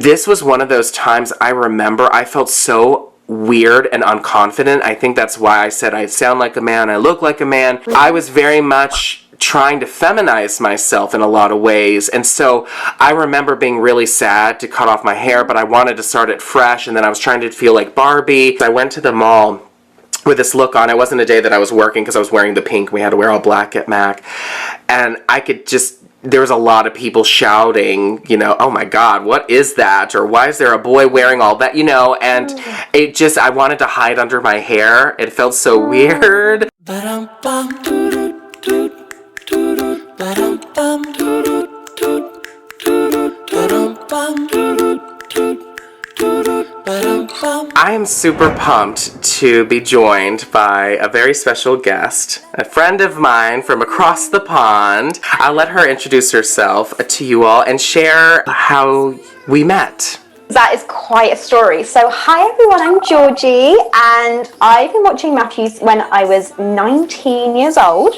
This was one of those times I remember I felt so weird and unconfident. I think that's why I said I sound like a man, I look like a man. I was very much trying to feminize myself in a lot of ways, and so I remember being really sad to cut off my hair, but I wanted to start it fresh, and then I was trying to feel like Barbie. I went to the mall with this look on. It wasn't a day that I was working because I was wearing the pink. We had to wear all black at MAC, and I could just, there was a lot of people shouting, you know, oh my God, what is that? Or why is there a boy wearing all that, you know? And it just, I wanted to hide under my hair. It felt so weird. I am super pumped to be joined by a very special guest, a friend of mine from across the pond. I'll let her introduce herself to you all and share how we met. That is quite a story. So hi everyone, I'm Georgie, and I've been watching Matthew when I was 19 years old,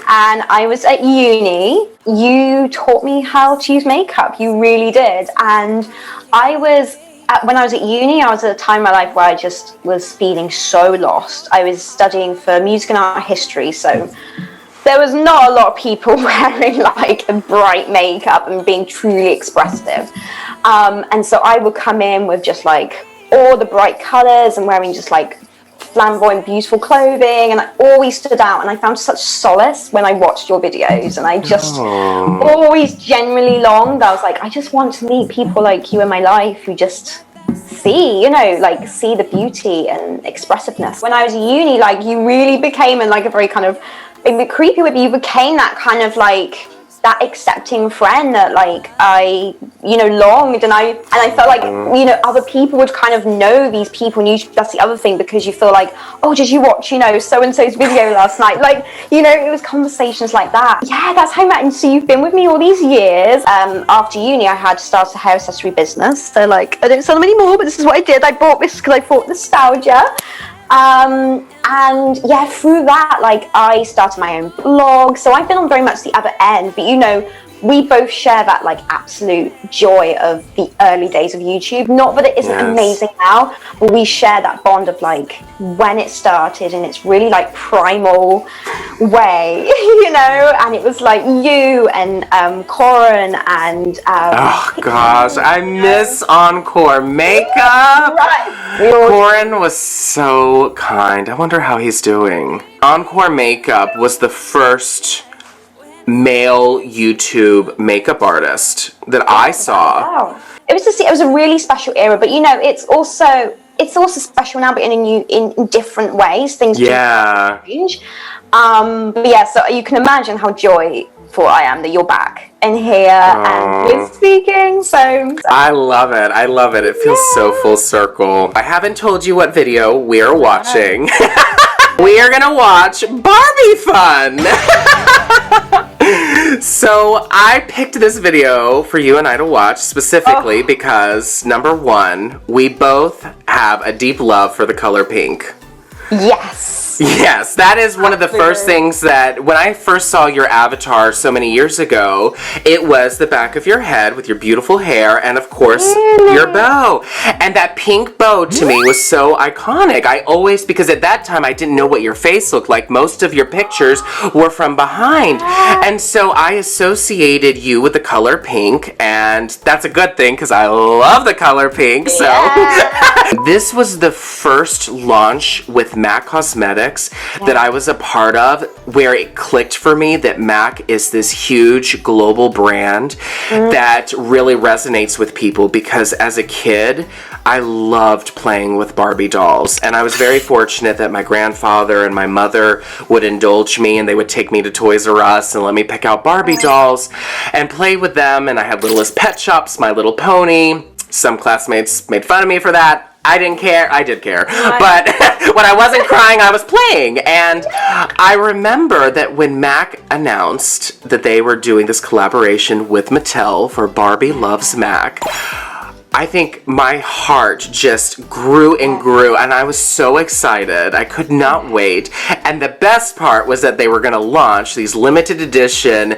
and I was at uni. You taught me how to use makeup, you really did. And when I was at uni, I was at a time in my life where I just was feeling so lost. I was studying for music and art history, so there was not a lot of people wearing like bright makeup and being truly expressive. And so I would come in with just like all the bright colors and wearing just like flamboyant, beautiful clothing, and I always stood out, and I found such solace when I watched your videos, and I just always genuinely longed. I was like, I just want to meet people like you in my life who just see, you know, like see the beauty and expressiveness. When I was at uni, like you really became like a very kind of, a bit creepy with you, became that kind of like that accepting friend that like I, you know, longed, and I felt like, you know, other people would kind of know these people, and that's the other thing, because you feel like, oh, did you watch, you know, so-and-so's video last night? Like, you know, it was conversations like that. Yeah, that's how I met. And so you've been with me all these years. After uni, I had started a hair accessory business. So like, I don't sell them anymore, but this is what I did. I bought this because I thought nostalgia. And yeah, through that, like I started my own blog, so I've been on very much the other end, but you know, we both share that like absolute joy of the early days of YouTube. Not that it isn't amazing now, but we share that bond of like when it started in its really like primal way, you know, and it was like you and Corin and oh gosh, I miss Encore makeup. Right. Corin was so kind. I wonder how he's doing. Encore makeup was the first male YouTube makeup artist that I saw. Wow. It was a really special era, but you know, it's also special now, but in different ways. Things change. But yeah, so you can imagine how joyful I am that you're back and here and we're speaking. So I love it. I love it. It feels so full circle. I haven't told you what video we're watching. We are gonna watch Barbie Fun. So I picked this video for you and I to watch specifically because, number one, we both have a deep love for the color pink. Yes, that is one of the first things that, when I first saw your avatar so many years ago, it was the back of your head with your beautiful hair and, of course, your bow. And that pink bow to me was so iconic. I always, because at that time I didn't know what your face looked like. Most of your pictures were from behind. And so I associated you with the color pink, and that's a good thing because I love the color pink. So this was the first launch with MAC Cosmetics that I was a part of, where it clicked for me that MAC is this huge global brand that really resonates with people, because as a kid I loved playing with Barbie dolls, and I was very fortunate that my grandfather and my mother would indulge me, and they would take me to Toys R Us and let me pick out Barbie dolls and play with them. And I had Littlest Pet Shop's My Little Pony. Some classmates made fun of me for that. I didn't care. I did care. But when I wasn't crying, I was playing. And I remember that when MAC announced that they were doing this collaboration with Mattel for Barbie Loves MAC, I think my heart just grew and grew, and I was so excited. I could not wait. And the best part was that they were going to launch these limited edition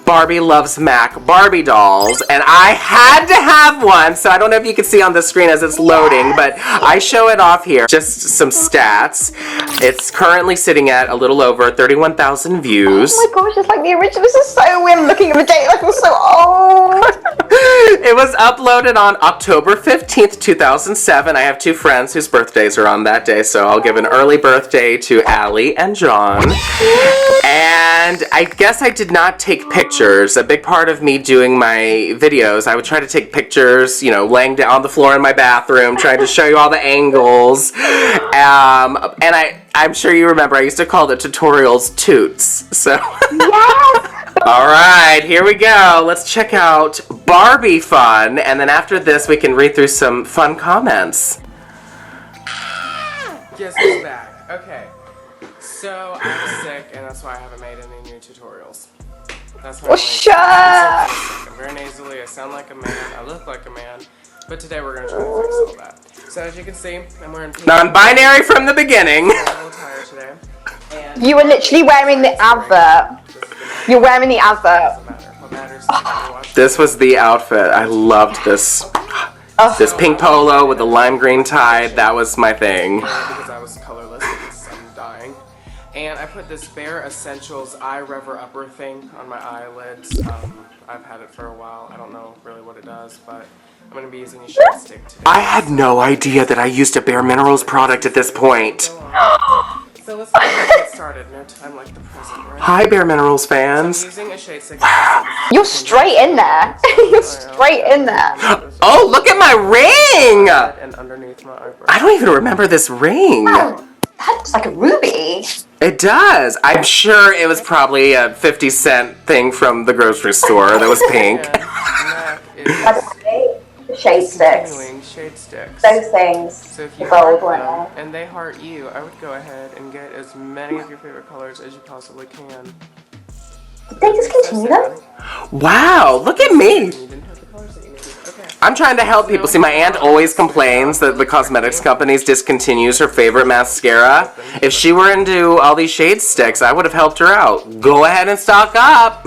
Barbie Loves Mac Barbie dolls, and I had to have one. So I don't know if you can see on the screen as it's loading, but I show it off here. Just some stats. It's currently sitting at a little over 31,000 views. Oh my gosh, it's like the original. This is so weird. I'm looking at the date. I feel so old. It was uploaded on October 15th, 2007. I have two friends whose birthdays are on that day, so I'll give an early birthday to Allie and John. And I guess I did not take pictures. A big part of me doing my videos, I would try to take pictures, you know, laying down on the floor in my bathroom, trying to show you all the angles. And I'm sure you remember, I used to call the tutorials toots. So. Yes. All right, here we go. Let's check out Barbie fun, and then after this we can read through some fun comments. Guess who's back? Okay, so I'm sick, and that's why I haven't made any new tutorials. That's why I'm very nasally, I sound like a man, I look like a man, but today we're going to try to fix all that. So as you can see, I'm wearing pink. Non-binary from the beginning. I'm a little tired today. And you were literally wearing the advert. You're wearing the advert. This was the outfit. I loved this. This pink polo with the lime green tie. That was my thing. Because I was colorless because I'm dying. And I put this Bare Essentials Eye Rever Upper thing on my eyelids. I've had it for a while. I don't know really what it does, but I'm going to be using a shade stick today. I had no idea that I used a Bare Minerals product at this point. So let's get started. No time like the present, right? Hi, Bare Minerals fans. So I'm using a shade stick. You're straight in there. You're straight in there. Oh, look at my ring! And underneath my eyebrow. I don't even remember this ring. Oh, that looks like a ruby. It does. I'm sure it was probably a 50-cent thing from the grocery store that was pink. Shade sticks. Shade sticks. Those things. So if you the gold heart one. them and they heart you, I would go ahead and get as many of your favorite colors as you possibly can. Did they discontinue them? Wow, look at me. You didn't have the colors that you needed. Okay. I'm trying to help people. See, my aunt always complains that the cosmetics companies discontinues her favorite mascara. If she were into all these shade sticks, I would have helped her out. Go ahead and stock up.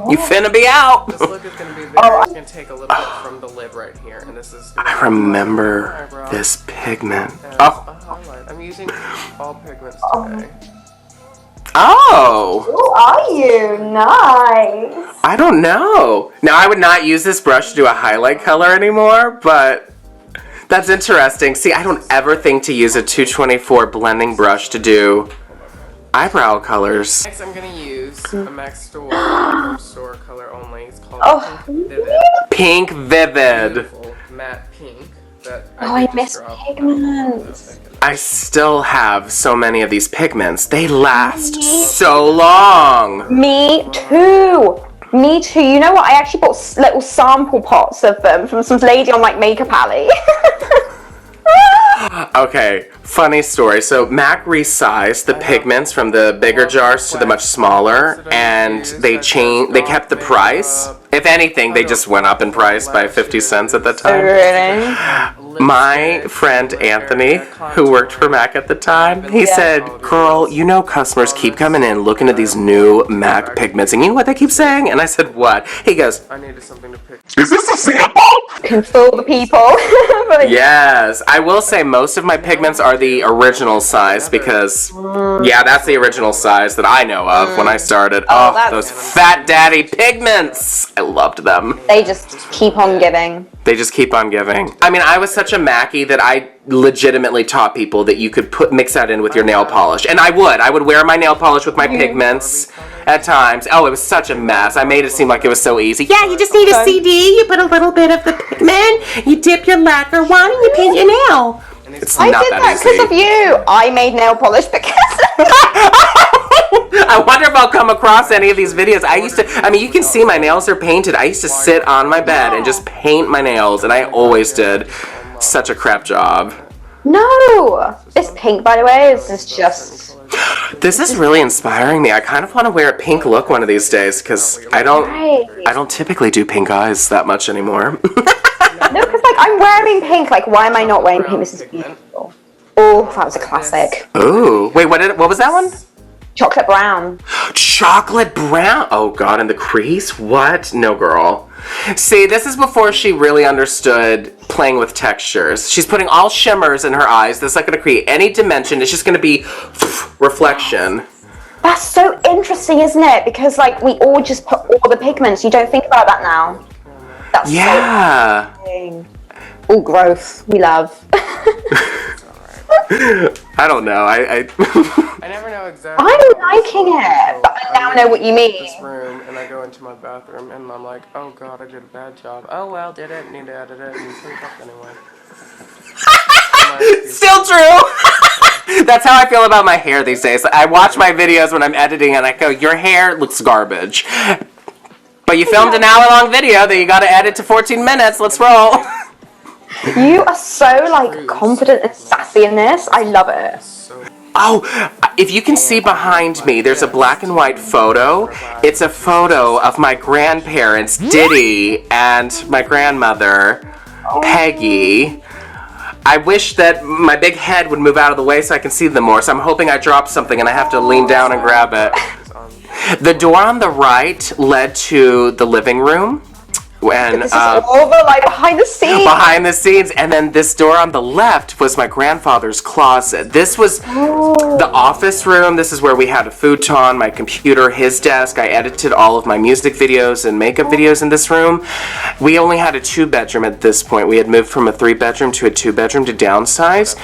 You finna be out. This look is gonna be very. I'm gonna take a little bit from the lid right here, and this is. I remember this pigment. A highlight. I'm using all pigments today. Oh. Who are you? Nice. I don't know. Now, I would not use this brush to do a highlight color anymore, but that's interesting. See, I don't ever think to use a 224 blending brush to do eyebrow colors. Next, I'm gonna use a MAC store color only. It's called Pink Vivid. Pink Vivid. Beautiful matte pink. That I miss pigments. I still have so many of these pigments. They last so long. Me too. Me too. You know what? I actually bought little sample pots of them from some lady on like Makeup Alley. Okay, funny story. So MAC resized the pigments from the bigger jars to the much smaller, and they kept the price. If anything, they just went up in price by 50 cents at the time. Really? My friend Anthony, who worked for MAC at the time, he said, "Girl, you know customers keep coming in looking at these new MAC pigments, and you know what they keep saying?" And I said, "What?" He goes, I needed something to pick. "Is this a sample?" Can fool the people. Yes, I will say most of my pigments are the original size because, yeah, that's the original size that I know of when I started. Oh, those Fat Daddy pigments! I loved them. They just keep on giving. They just keep on giving. I mean, I was such a Mackie that I legitimately taught people that you could mix that in with your nail polish. And I would wear my nail polish with my pigments at times. Oh, it was such a mess. I made it seem like it was so easy. Yeah, you just need a CD, you put a little bit of the pigment, you dip your lacquer one, and you paint your nail. It's I not did that that easy. because of you. I made nail polish because I wonder if I'll come across any of these videos. I mean, you can see my nails are painted. I used to sit on my bed and just paint my nails, and I always did such a crap job. No! This pink, by the way, is just... This is really inspiring me. I kind of want to wear a pink look one of these days, because I don't typically do pink eyes that much anymore. No, because I'm wearing pink. Like, why am I not wearing pink? This is beautiful. Oh, that was a classic. Ooh. Wait, what was that one? Chocolate brown. Chocolate brown? Oh, God, and the crease? What? No, girl. See, this is before she really understood playing with textures. She's putting all shimmers in her eyes. That's not going to create any dimension. It's just going to be reflection. That's so interesting, isn't it? Because, like, we all just put all the pigments. You don't think about that now. That's yeah. So interesting. All growth. We love. I don't know. I never know exactly. I'm liking it, but now I know what you mean. This room, and I go into my bathroom, and I'm like, oh God, I did a bad job. Oh well, didn't need to edit it, and clean it up anyway. Still true. That's how I feel about my hair these days. I watch my videos when I'm editing, and I go, your hair looks garbage. But you filmed an hour-long video that you got to edit to 14 minutes. Let's roll. You are so, like, confident and sassy in this. I love it. Oh, if you can see behind me, there's a black and white photo. It's a photo of my grandparents, Diddy, and my grandmother, Peggy. I wish that my big head would move out of the way so I can see them more. So I'm hoping I dropped something and I have to lean down and grab it. The door on the right led to the living room. And, this is all the, like, behind the scenes. Behind the scenes. And then this door on the left was my grandfather's closet. This was the office room. This is where we had a futon, my computer, his desk. I edited all of my music videos and makeup videos in this room. We only had a 2-bedroom at this point. We had moved from a 3-bedroom to a 2-bedroom to downsize.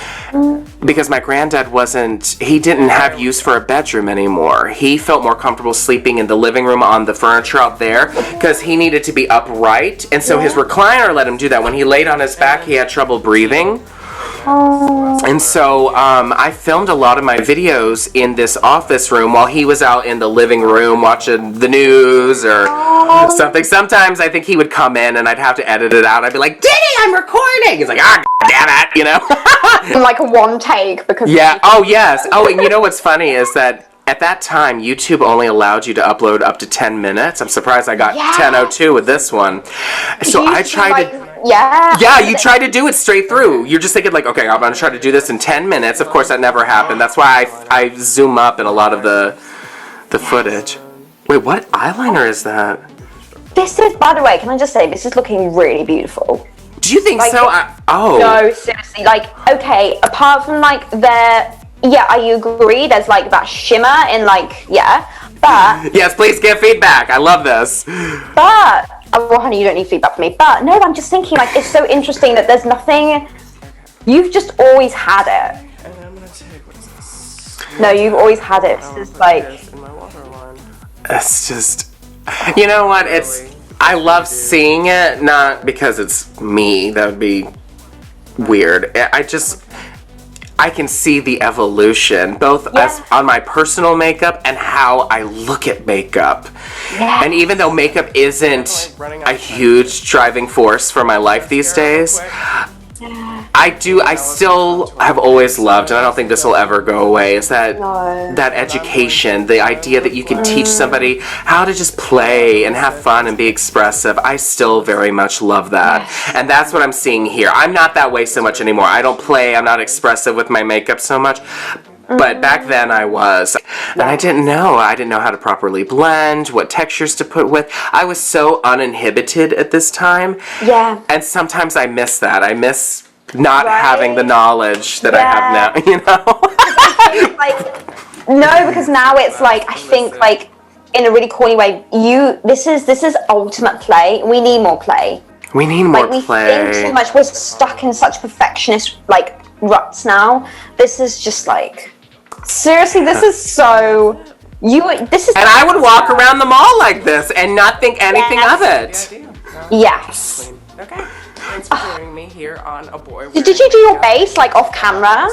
Because my granddad he didn't have use for a bedroom anymore. He felt more comfortable sleeping in the living room on the furniture out there because he needed to be upright. And so his recliner let him do that. When he laid on his back, he had trouble breathing. And so I filmed a lot of my videos in this office room while he was out in the living room watching the news or something. Sometimes I think he would come in and I'd have to edit it out. I'd be like, Diddy, I'm recording. He's like, damn it, you know. In like one take because. Yeah. Oh, yes. Oh, and you know what's funny is that at that time, YouTube only allowed you to upload up to 10 minutes. I'm surprised I got 10:02 with this one. So I tried to... Yeah, you try to do it straight through. You're just thinking like, okay, I'm going to try to do this in 10 minutes. Of course, that never happened. That's why I zoom up in a lot of the footage. Wait, what eyeliner is that? This is, by the way, can I just say, this is looking really beautiful. Do you think so? No, seriously. Like, okay, apart from like I agree. There's like that shimmer in like, but... Yes, please give feedback. I love this. But, well, honey, you don't need feedback from me. But, no, I'm just thinking, like, it's so interesting that there's nothing... You've just always had it. And I'm gonna take, what is this? No, you've always had it. It's just like... It's just... You know what? I love seeing it, not because it's me. That would be weird. I can see the evolution, both as on my personal makeup and how I look at makeup. And even though makeup isn't a huge driving force for my life these days, I still have always loved, and I don't think this will ever go away, is that education, the idea that you can teach somebody how to just play and have fun and be expressive. I still very much love that. And that's what I'm seeing here. I'm not that way so much anymore. I don't play, I'm not expressive with my makeup so much. But back then I was. And I didn't know. I didn't know how to properly blend, what textures to put with. I was so uninhibited at this time. Yeah. And sometimes I miss that. I miss not having the knowledge that I have now, you know? Like, no, because now it's like, I think like, in a really corny way, this is ultimate play. We need more play. We need more play. We think too much. We're stuck in such perfectionist, like, ruts now. This is just like... Seriously, this is so... And I would walk around the mall like this and not think anything of it. Yes. Okay. Thanks for joining me here on A Boy Did you do your base, like, off camera?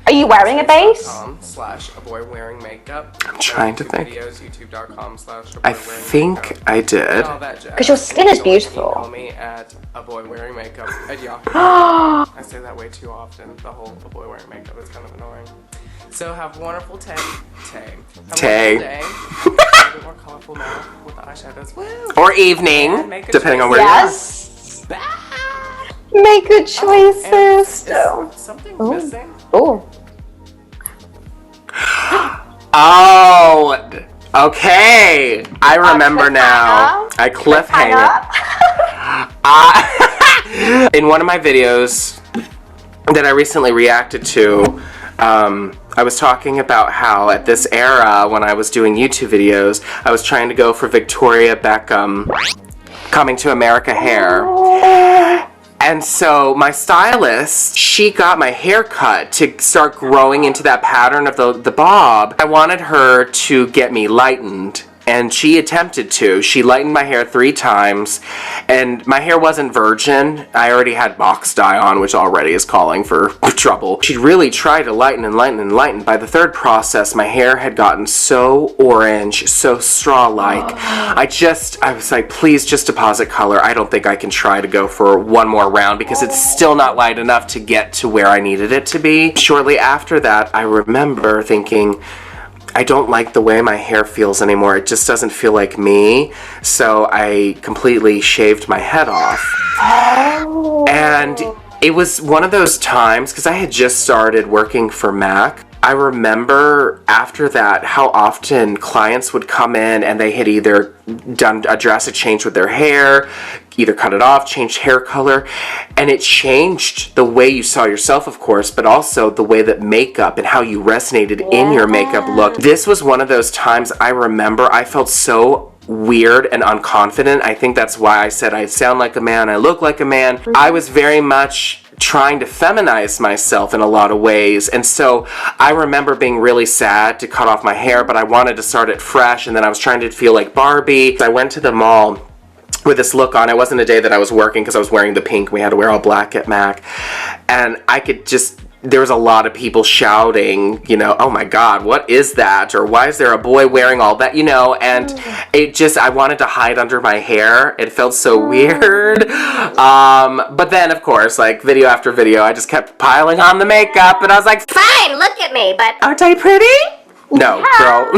Are you wearing a base? /A Boy Wearing Makeup. I'm trying to think. Videos, youtube.com/A Boy I think I did. Because your skin is beautiful. Email me at A Boy Wearing Makeup at Yahoo. I say that way too often. The whole A Boy Wearing Makeup is kind of annoying. So have a wonderful day. A bit more colorful now with the eyeshadows. Woo! Or evening, depending on where you are. Yes. Make good choices. Is something missing? Oh. Oh, okay. I remember now. A cliffhanger. In one of my videos that I recently reacted to, I was talking about how at this era, when I was doing YouTube videos, I was trying to go for Victoria Beckham Coming to America hair. And so my stylist, she got my hair cut to start growing into that pattern of the bob. I wanted her to get me lightened, and she attempted to. She lightened my hair 3 times, and my hair wasn't virgin. I already had box dye on, which already is calling for trouble. She really tried to lighten and lighten and lighten. By the 3rd process, my hair had gotten so orange, so straw-like. I was like, please just deposit color. I don't think I can try to go for one more round because it's still not light enough to get to where I needed it to be. Shortly after that, I remember thinking, I don't like the way my hair feels anymore. It just doesn't feel like me. So I completely shaved my head off. Oh. And it was one of those times, because I had just started working for MAC. I remember after that how often clients would come in and they had either done a drastic change with their hair, either cut it off, changed hair color, and it changed the way you saw yourself, of course, but also the way that makeup and how you resonated in your makeup look. This was one of those times I remember I felt so weird and unconfident. I think that's why I said I sound like a man, I look like a man. I was very much trying to feminize myself in a lot of ways, and so I remember being really sad to cut off my hair, but I wanted to start it fresh, and then I was trying to feel like Barbie. I went to the mall with this look on. It wasn't a day that I was working because I was wearing the pink. We had to wear all black at MAC, and I could just, there was a lot of people shouting, you know, oh my God, what is that? Or why is there a boy wearing all that, you know? And it just, I wanted to hide under my hair. It felt so weird. But then, of course, like video after video, I just kept piling on the makeup, and I was like, fine, look at me, but aren't I pretty? No, girl.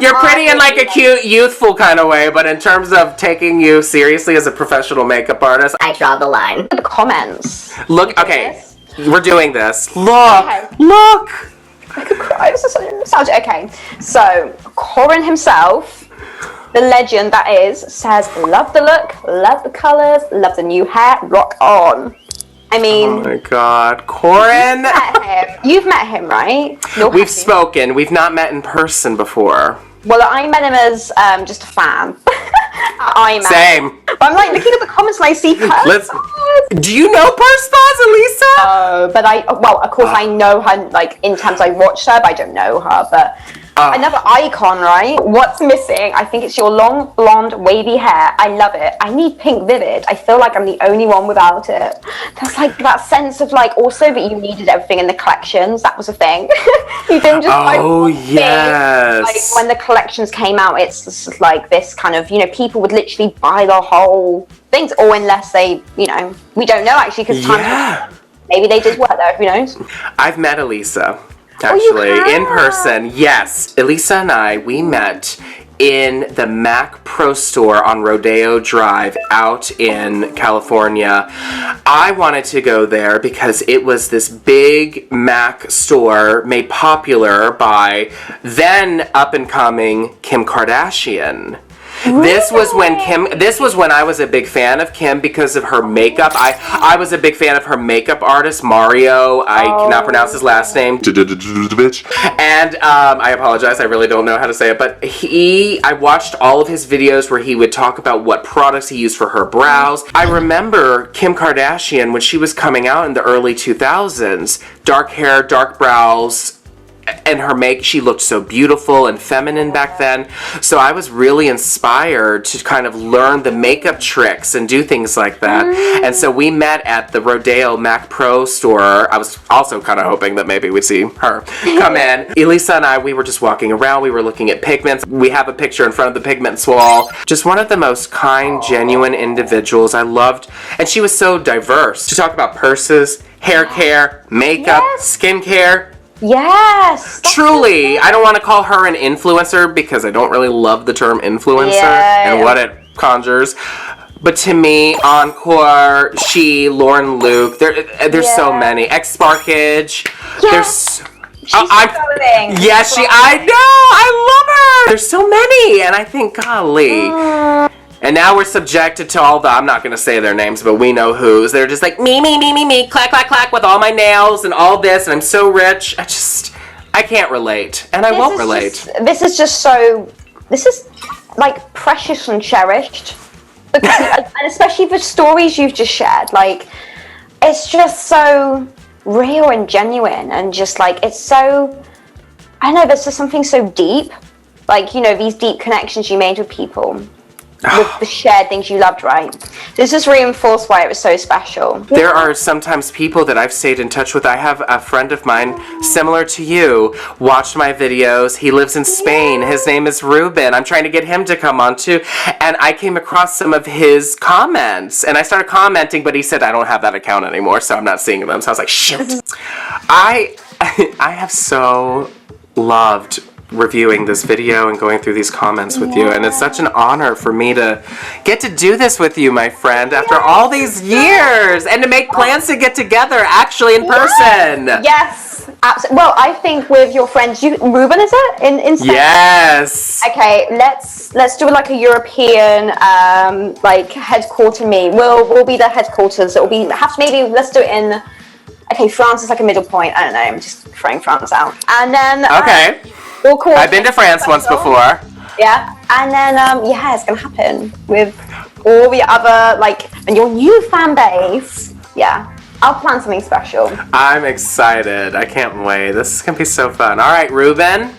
You're pretty in like a cute, youthful kind of way, but in terms of taking you seriously as a professional makeup artist, I draw the line. The comments. Look, okay, we're doing this. Look, look. I could cry. This is so nostalgic. Okay, so Corin himself, the legend that is, says, love the look, love the colors, love the new hair, rock on. I mean, oh my God, Corin. You've met him, right? We've spoken. We've not met in person before. Well, I met him as just a fan. Same. But I'm like looking at the comments and I see Purse. Do you know Purse Stars, Elisa? But of course I know her, like, in terms I watched her, but I don't know her, but another icon, right? What's missing? I think it's your long, blonde, wavy hair. I love it. I need pink vivid. I feel like I'm the only one without it. There's like that sense of like, also that you needed everything in the collections. That was a thing. You didn't just yes. Like when the collections came out, it's just like this kind of, you know, people would literally buy the whole things, or unless they, you know, we don't know actually, because maybe they just work there, who knows? I've met Elisa. Actually, in person, yes. Elisa and I, we met in the Mac Pro store on Rodeo Drive out in California. I wanted to go there because it was this big Mac store made popular by then up-and-coming Kim Kardashian. This was when I was a big fan of Kim because of her makeup. I was a big fan of her makeup artist, Mario. I cannot pronounce his last name. And I apologize, I really don't know how to say it, but I watched all of his videos where he would talk about what products he used for her brows. I remember Kim Kardashian when she was coming out in the early 2000s. Dark hair, dark brows, and her she looked so beautiful and feminine back then. So I was really inspired to kind of learn the makeup tricks and do things like that. And so we met at the Rodeo Mac Pro store. I was also kind of hoping that maybe we'd see her come in. Elisa and I, we were just walking around. We were looking at pigments. We have a picture in front of the pigment wall. Just one of the most kind, genuine individuals I loved. And she was so diverse. To talk about purses, hair care, makeup, skincare. Yes. Truly, I don't want to call her an influencer because I don't really love the term influencer and what it conjures. But to me, Encore, she, Lauren Luke, there's so many. Ex-Sparkage. Yes. She's I know, I love her. There's so many, and I think, golly. And now we're subjected to all the, I'm not going to say their names, but we know whose. They're just like, me, clack, clack, clack, with all my nails and all this, and I'm so rich. I can't relate, and I won't relate. This is like precious and cherished. And especially the stories you've just shared, like, it's just so real and genuine, and just like, it's so, I don't know, there's just something so deep, like, you know, these deep connections you made with people, with the shared things you loved, right? This just reinforced why it was so special. There are sometimes people that I've stayed in touch with. I have a friend of mine, similar to you, watched my videos. He lives in Spain. His name is Ruben. I'm trying to get him to come on too. And I came across some of his comments, and I started commenting, but he said, I don't have that account anymore, so I'm not seeing them. So I was like, shit. I have so loved reviewing this video and going through these comments with you, and it's such an honor for me to get to do this with you, my friend, after all these years, and to make plans to get together actually in person. Yes, absolutely. Well, I think with your friends, Ruben, is it in Spain? Yes. Okay, let's do like a European like headquarter meet. We'll be the headquarters. Let's do it in. Okay, France is like a middle point. I don't know. I'm just throwing France out, and then okay. We'll call I've been to France once before. Yeah, and then it's gonna happen with all the other and your new fan base. Yeah, I'll plan something special. I'm excited. I can't wait. This is gonna be so fun. All right, Ruben,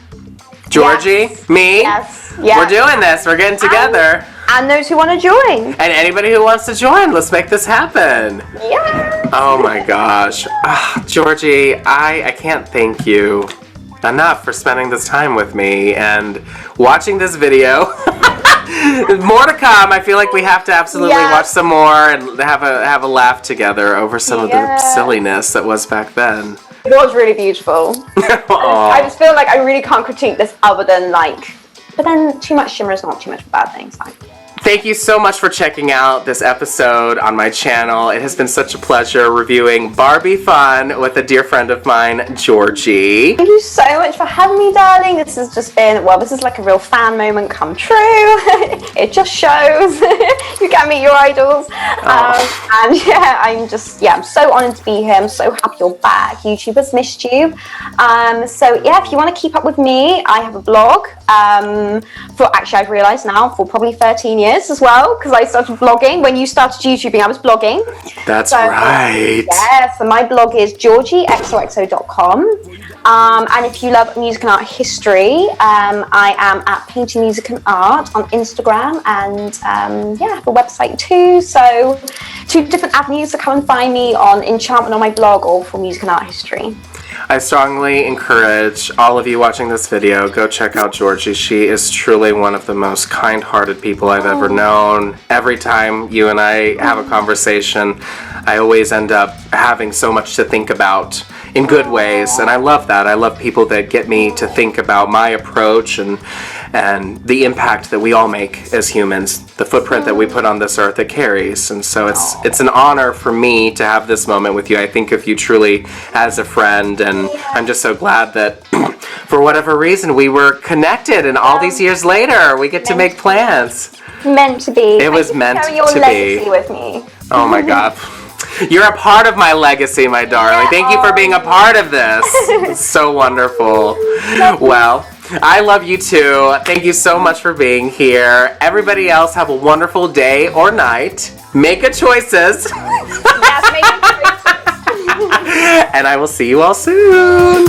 Georgie, me. Yes. We're doing this. We're getting together. And those who want to join. And anybody who wants to join, let's make this happen. Yeah. Oh my gosh. Georgie, I can't thank you enough for spending this time with me and watching this video. More to come. I feel like we have to absolutely watch some more and have a laugh together over some of the silliness that was back then. It was really beautiful. I just feel like I really can't critique this other than but then too much shimmer is not too much of a bad thing. So. Thank you so much for checking out this episode on my channel. It has been such a pleasure reviewing Barbie Fun with a dear friend of mine, Georgie. Thank you so much for having me, darling. This has just been, this is like a real fan moment come true. It just shows. You can meet your idols. And I'm so honored to be here. I'm so happy you're back. YouTubers missed you. If you want to keep up with me, I have a blog. I've realized now, for probably 13 years as well, because I started vlogging. When you started YouTubing, I was blogging. That's right. Yeah, so my blog is georgiexoxo.com. And if you love music and art history, I am at Painting Music and Art on Instagram, and I have a website too. So 2 different avenues to come and find me on Enchantment on my blog or for music and art history. I strongly encourage all of you watching this video, go check out Georgie. She is truly one of the most kind-hearted people I've ever known. Every time you and I have a conversation, I always end up having so much to think about in good ways, and I love that. I love people that get me to think about my approach and the impact that we all make as humans, the footprint that we put on this earth it carries. And so it's an honor for me to have this moment with you. I think of you truly as a friend, and I'm just so glad that for whatever reason we were connected, and all these years later we get to make plans. Meant to be. It was meant to be. Your legacy with me. Oh my God. You're a part of my legacy, my darling. Thank you for being a part of this. It's so wonderful. Well, I love you too. Thank you so much for being here. Everybody else, have a wonderful day or night. Make good choices. Yes, make good choices. And I will see you all soon.